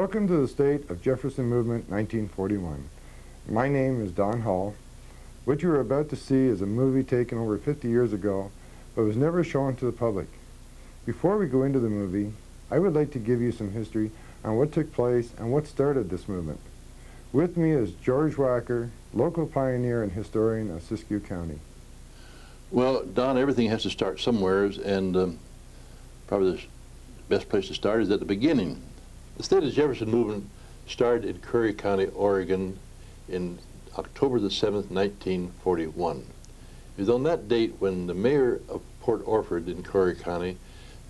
Welcome to the State of Jefferson Movement 1941. My name is Don Hall. What you are about to see is a movie taken over 50 years ago, but was never shown to the public. Before we go into the movie, I would like to give you some history on what took place and what started this movement. With me is George Walker, local pioneer and historian of Siskiyou County. Well, Don, everything has to start somewhere, and probably the best place to start is at the beginning. The State of Jefferson movement started in Curry County, Oregon in October the 7th, 1941. It was on that date when the mayor of Port Orford in Curry County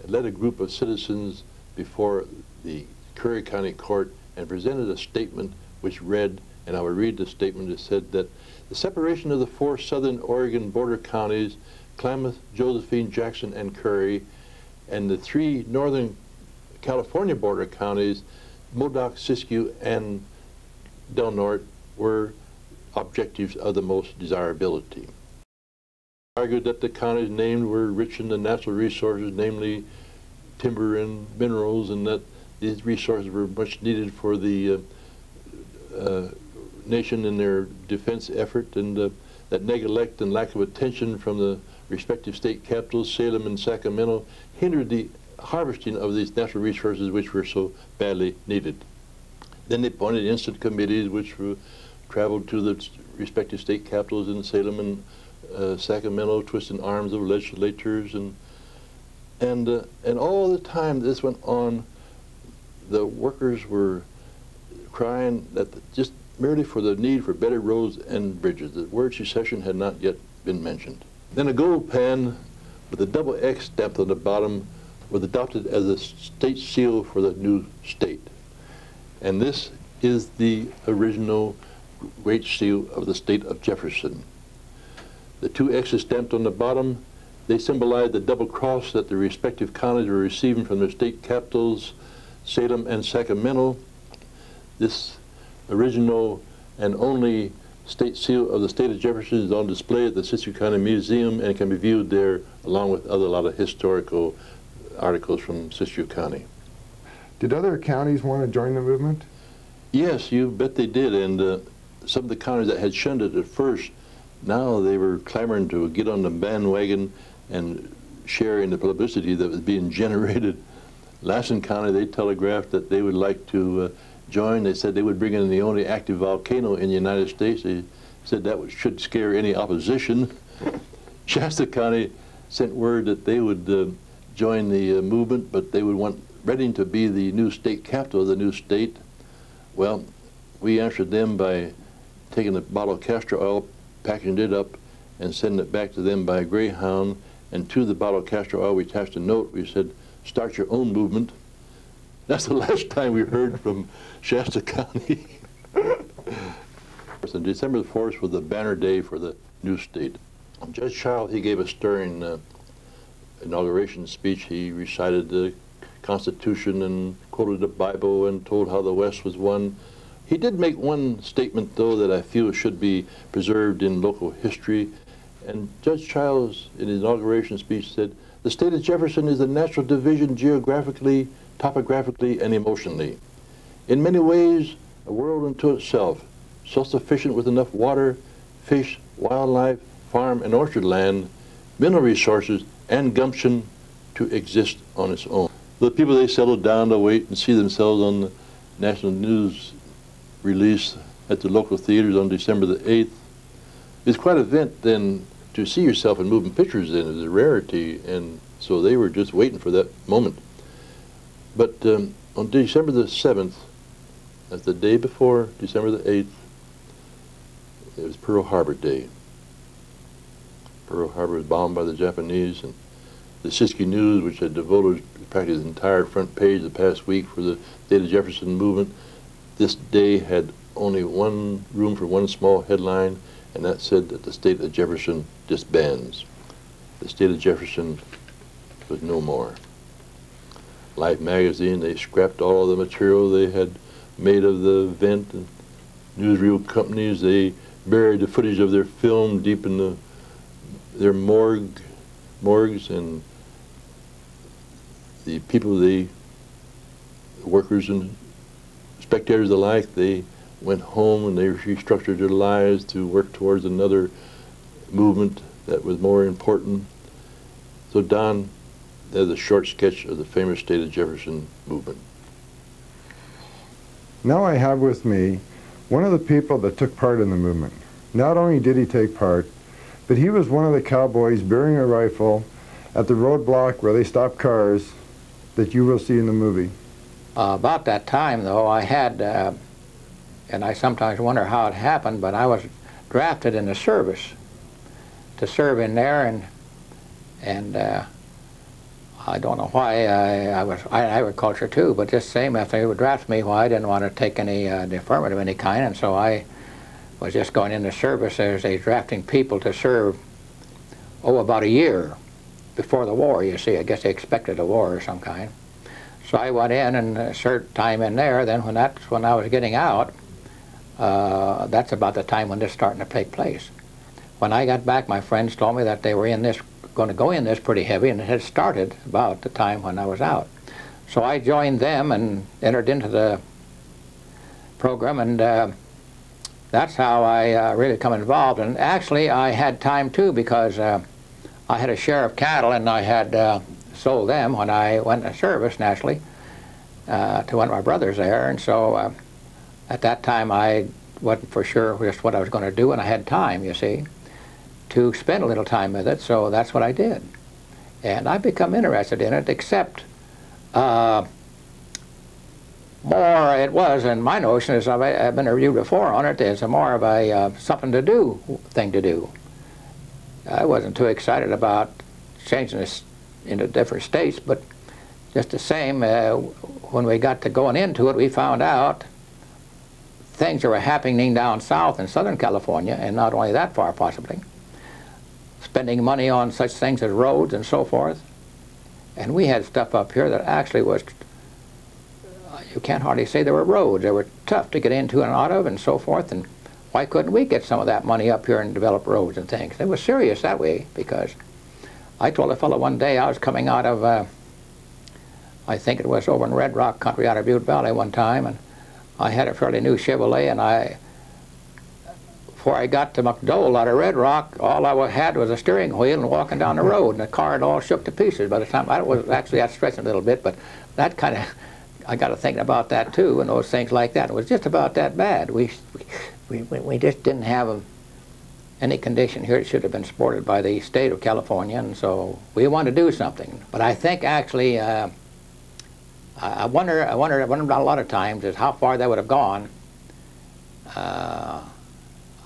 led a group of citizens before the Curry County court and presented a statement which read, and I will read the statement. It said that the separation of the four southern Oregon border counties, Klamath, Josephine, Jackson, and Curry, and the three northern California border counties, Modoc, Siskiyou, and Del Norte, were objectives of the most desirability. Argued that the counties named were rich in the natural resources, namely timber and minerals, and that these resources were much needed for the nation in their defense effort, and that neglect and lack of attention from the respective state capitals, Salem and Sacramento, hindered the harvesting of these natural resources which were so badly needed. Then they appointed instant committees which traveled to the respective state capitals in Salem and Sacramento, twisting arms of legislators, and all the time this went on, the workers were crying that just merely for the need for better roads and bridges. The word secession had not yet been mentioned. Then a gold pan with a double X stamped on the bottom was adopted as a state seal for the new state. And this is the original great seal of the state of Jefferson. The two X's stamped on the bottom, they symbolize the double cross that the respective counties were receiving from their state capitals, Salem and Sacramento. This original and only state seal of the state of Jefferson is on display at the Siskiyou County Museum and can be viewed there along with a lot of historical articles from Siskiyou County. Did other counties want to join the movement? Yes, you bet they did, and some of the counties that had shunned it at first, now they were clamoring to get on the bandwagon and share in the publicity that was being generated. Lassen County, they telegraphed that they would like to join. They said they would bring in the only active volcano in the United States. They said that should scare any opposition. Shasta County sent word that they would join the movement, but they would want Reading to be the new state capital of the new state. Well, we answered them by taking a bottle of castor oil, packaging it up, and sending it back to them by Greyhound. And to the bottle of castor oil, we attached a note. We said, "Start your own movement." That's the last time we heard from Shasta County. And December the 4th was the banner day for the new state. Judge Child, he gave a stirring inauguration speech. He recited the Constitution and quoted the Bible and told how the West was one. He did make one statement, though, that I feel should be preserved in local history. And Judge Childs, in his inauguration speech, said, "The state of Jefferson is a natural division geographically, topographically, and emotionally. In many ways, a world unto itself, self-sufficient with enough water, fish, wildlife, farm, and orchard land, mineral resources, and gumption to exist on its own." The people, they settled down to wait and see themselves on the national news release at the local theaters on December the 8th. It's quite an event then to see yourself in moving pictures then. It was a rarity, and so they were just waiting for that moment. But on December the 7th, that's the day before December the 8th, it was Pearl Harbor Day. Pearl Harbor was bombed by the Japanese, and the Siskiyou News, which had devoted practically the entire front page the past week for the State of Jefferson movement, this day had only one room for one small headline, and that said that the State of Jefferson disbands. The State of Jefferson was no more. Life magazine, they scrapped all the material they had made of the event, and newsreel companies, they buried the footage of their film deep in their morgues, and the people, the workers and spectators alike, they went home and they restructured their lives to work towards another movement that was more important. So Don, there's a short sketch of the famous State of Jefferson movement. Now I have with me one of the people that took part in the movement. Not only did he take part, but he was one of the cowboys bearing a rifle at the roadblock where they stopped cars that you will see in the movie. About that time, though, I had, and I sometimes wonder how it happened, but I was drafted in the service to serve in there, and I don't know why. I was in agriculture too, but just same after they would draft me, why I didn't want to take any deferment of any kind, and so I was just going into service as a drafting people to serve, about a year before the war, you see. I guess they expected a war of some kind. So I went in and served time in there. Then when I was getting out, that's about the time when this starting to take place. When I got back, my friends told me that they were going to go in this pretty heavy, and it had started about the time when I was out. So I joined them and entered into the program, and that's how I really come involved. And actually, I had time too, because I had a share of cattle, and I had sold them when I went into service, naturally, to one of my brothers there. And so at that time, I wasn't for sure just what I was going to do, and I had time, you see, to spend a little time with it. So that's what I did. And I've become interested in it, except more it was, and my notion is, I've been reviewed before on it, is more of a something to do thing to do. I wasn't too excited about changing this into different states, but just the same, when we got to going into it, we found out things that were happening down south in Southern California, and not only that far possibly, spending money on such things as roads and so forth. And we had stuff up here that actually was, you can't hardly say there were roads. They were tough to get into and out of and so forth, and why couldn't we get some of that money up here and develop roads and things? It was serious that way, because I told a fellow one day, I was coming out of, I think it was over in Red Rock country out of Butte Valley one time, and I had a fairly new Chevrolet, and before I got to McDowell out of Red Rock, all I had was a steering wheel and walking down the road, and the car had all shook to pieces by the time. I was actually stretching a little bit, but that kind of, I got to thinking about that too, and those things like that. It was just about that bad. We just didn't have any condition here that should have been supported by the state of California, and so we wanted to do something. But I think actually, I wonder a lot of times is how far that would have gone.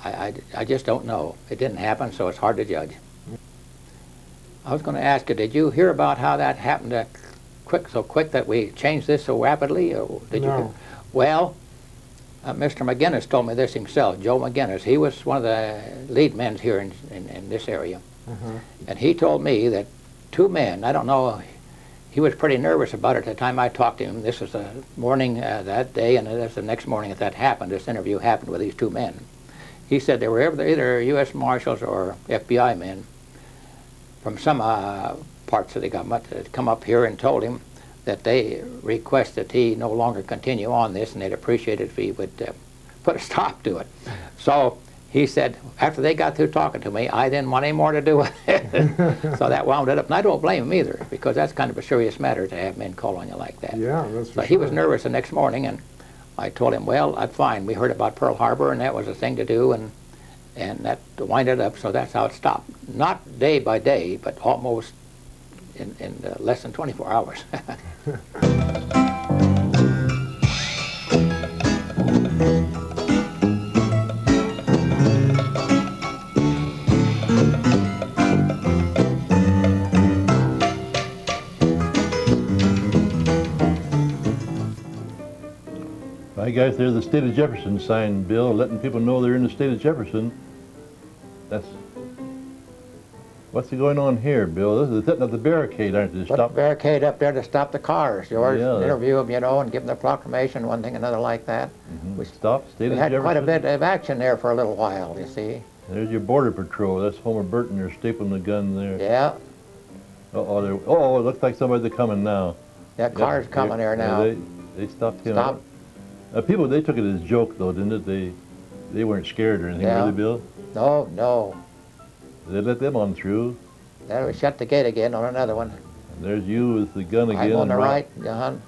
I just don't know. It didn't happen, so it's hard to judge. I was going to ask you, did you hear about how that happened so quick that we changed this so rapidly? Or did you? Well, Mr. McGinnis told me this himself, Joe McGinnis. He was one of the lead men here in this area. And he told me that two men, I don't know, he was pretty nervous about it at the time I talked to him. This was the morning that day, and that's the next morning that happened. This interview happened with these two men. He said they were either U.S. Marshals or FBI men from some parts of the government that had come up here and told him that they requested he no longer continue on this, and they'd appreciate it if he would put a stop to it. So he said, after they got through talking to me, I didn't want any more to do with it. So that wound it up. And I don't blame him either, because that's kind of a serious matter to have men call on you like that. Yeah, that's for sure. He was nervous the next morning, and I told him, well, that's fine. We heard about Pearl Harbor, and that was a thing to do, and that wind it up, so that's how it stopped. Not day by day, but almost in less than 24 hours. Hi guys, there's the State of Jefferson sign, Bill, letting people know they're in the State of Jefferson. That's, what's going on here, Bill? This is setting up the barricade, aren't they? Put the barricade up there to stop the cars. Yours, Yeah, interview them, you know, and give them the proclamation, one thing, another like that. We stopped State of We had Jefferson. quite a bit of action there for a little while, you see. There's your border patrol. That's Homer Burton. They're stapling the gun there. Yeah, Oh, it looks like somebody's coming now. that car's coming here now. They stopped him. Stop. People, they took it as a joke, though, didn't it? They weren't scared or anything, Yeah. were they, Bill? No, no. They let them on through. There we shut the gate again on another one. And there's you with the gun again. I'm on the and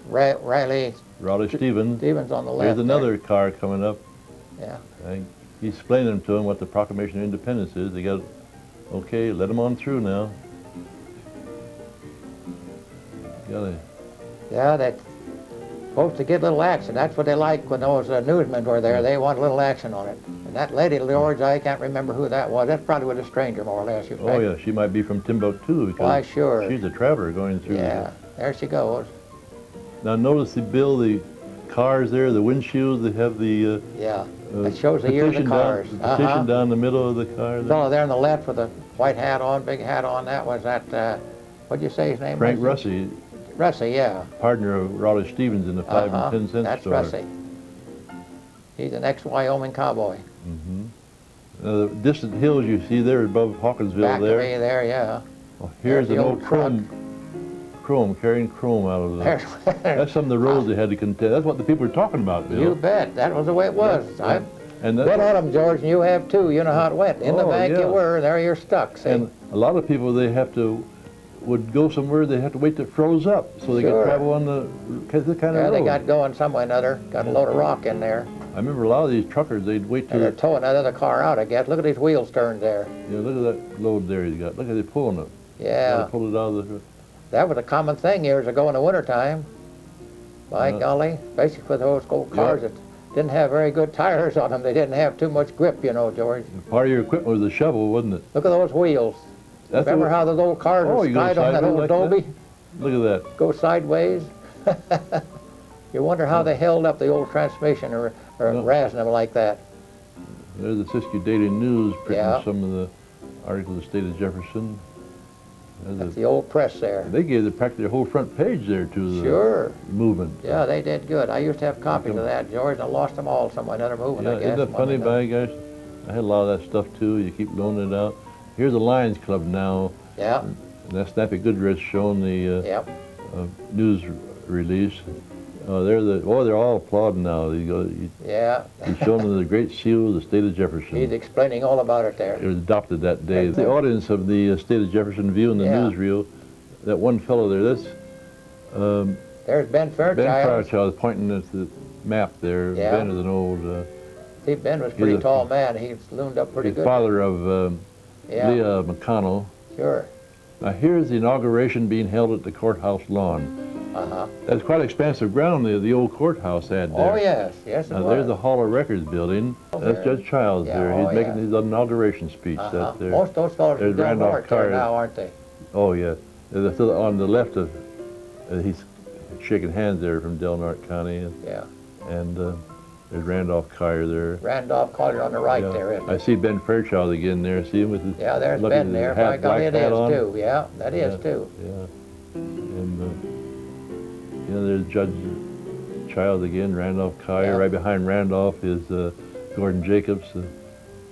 right, Riley Raleigh Stevens. Stevens on the left. There's another car coming up. Yeah. He's explaining to them what the Proclamation of Independence is. They got, okay, let them on through now. Gotta. Yeah, they're supposed to get a little action. That's what they like when those newsmen were there. They want a little action on it. And that lady, George, I can't remember who that was. That probably was a stranger, more or less. Oh, yeah, she might be from Timbuktu. Because why, sure. She's a traveler going through. Yeah, there she goes. Now, notice Bill, the cars there, the windshields, they have the... yeah, it shows the year of the cars. The petition down the middle of the car. The fellow there on the left with the white hat on, big hat on, that was that, what'd you say his name Frank was? Russey. Russey, yeah. Partner of Raleigh Stevens in the 5 and 10 cent that's store. Russey. He's an ex-Wyoming cowboy. The distant hills you see there above Hawkinsville Back there. away there, yeah. Well, here's the an old old chrome, carrying chrome out of the... That's some of the roads they had to contest. That's what the people were talking about, Bill. You bet. That was the way it was. Yeah. I've been on them, George, and you have too. You know how it went. In the bank yeah. you were, there you're stuck, see? And a lot of people, would go somewhere, they have to wait till it froze up so they could travel on the kind of road. They got going some way or another. Got a load of rock in there. I remember a lot of these truckers, they'd wait till... And they're towing that other car out, I guess. Look at these wheels turned there. Yeah, look at that load there he's got. Look at they pulling it. Yeah. They pulled it out of the... That was a common thing years ago in the wintertime. By golly, especially with those old cars that didn't have very good tires on them. They didn't have too much grip, you know, George. Part of your equipment was a shovel, wasn't it? Look at those wheels. Remember how those old cars were skied on that old Adobe? Look at that. Go sideways. You wonder how they held up the old transmission or razzing them like that. There's the Siskiyou Daily News printing some of the articles of the state of Jefferson. That's the old press there. They gave practically their whole front page there to the movement. Yeah, they did good. I used to have copies of that, George, and I lost them all some another movement, I guess. Isn't that funny, by guys? I had a lot of that stuff too. You keep loaning it out. Here's the Lions Club now. Yeah. And that's Snappy Goodrich showing the news release. They're all applauding now. He's showing them the Great Seal of the state of Jefferson. He's explaining all about it there. It was adopted that day. The audience of the state of Jefferson viewing the newsreel, that one fellow there, there's Ben Fairchild. Ben Fairchild pointing at the map there. Ben is an old... See, Ben was a pretty tall man. He loomed up pretty good. Father of Leah McConnell. Sure. Now here's the inauguration being held at the courthouse lawn. That's quite expansive ground the old courthouse had there. Oh, yes. Yes, it was. There's the Hall of Records building. That's Judge Childs there. He's making his inauguration speech. That's there. Most of those fellows are doing work there now, aren't they? Oh, yeah. On the left of, he's shaking hands there from Del Norte County. And there's Randolph Collier there. Randolph Collier on the right there, isn't it? I see Ben Fairchild again there. See him with his... Yeah, there's Ben there. By golly, it is too. Yeah, that is too. Yeah. And... there's Judge Childs again, Randolph Collier. Right behind Randolph is Gordon Jacobs.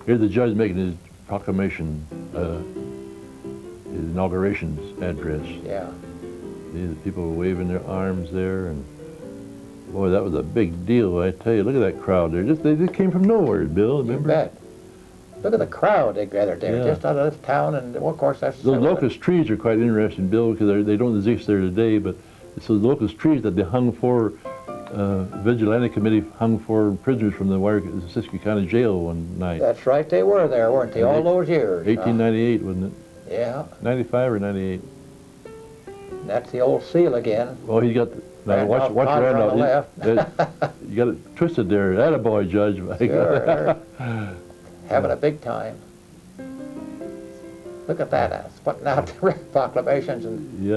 Here's the judge making his proclamation, his inauguration address. Yeah. The people were waving their arms there, and boy, that was a big deal, I tell you. Look at that crowd there. They just came from nowhere, Bill, remember? You bet. Look at the crowd they gathered there, just out of this town, and well, of course that's... Those locust trees are quite interesting, Bill, because they don't exist there today, but so the locust trees that they hung for, vigilante committee hung for prisoners from the Siskiyou County Jail one night. That's right, they were there, weren't they, all those years? 1898, wasn't it? Yeah. 95 or 98? That's the old seal again. Well, he got... Now, watch Randolph. On the left. You got it twisted there. Attaboy, Judge. Sure. Having a big time. Look at that, putting out the proclamations. And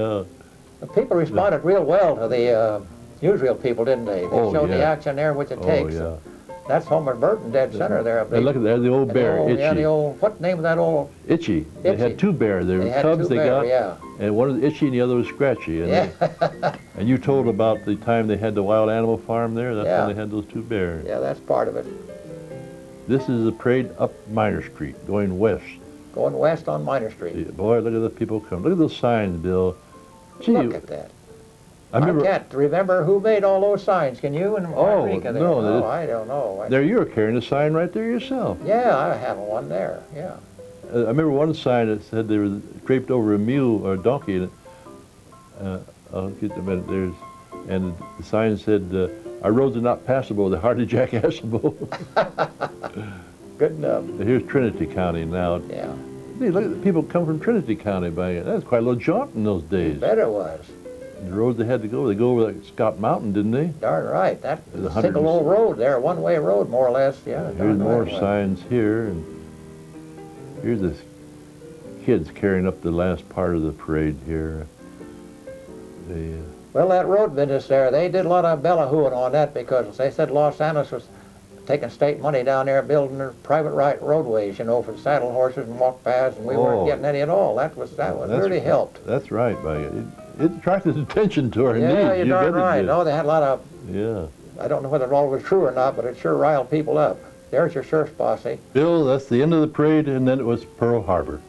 the people responded real well to the newsreel people, didn't they? They showed the action there, which it takes. That's Homer Burton, dead center there. And look at that, the old bear, Itchy. Yeah, the old, what name of that old? Itchy. They had two bears. There were cubs they got, and one was Itchy and the other was Scratchy. And, and you told about the time they had the wild animal farm there. That's when they had those two bears. Yeah, that's part of it. This is the parade up Minor Street, going west. Going west on Minor Street. Boy, look at the people come. Look at those signs, Bill. Gee, look at that. I can't remember who made all those signs. Can you? And Marika there? no, No, I don't know. There you were carrying a sign right there yourself. Yeah, I have one there, yeah. I remember one sign that said they were draped over a mule or a donkey, and I'll get the minute. And the sign said, "Our roads are not passable; they're hardly jackassable." Good enough. Here's Trinity County now. Yeah. Hey, look at the people come from Trinity County by it. That was quite a little jaunt in those days. You bet it was. The roads they had to go over like Scott Mountain, didn't they? Darn right. That was a 100 single old road there, one-way road, more or less. Yeah. Here's more right. signs here, and here's this kids carrying up the last part of the parade here. Well, that road business there, they did a lot of bellahooing on that because they said Los Angeles was taking state money down there building their private right roadways, you know, for saddle horses and walk paths, and we weren't getting any at all. That really helped. That's right, it attracted attention to our needs. Yeah, you're darn right. Did. No, they had a lot of, yeah. I don't know whether it all was true or not, but it sure riled people up. There's your sheriff's posse. Bill, that's the end of the parade, and then it was Pearl Harbor.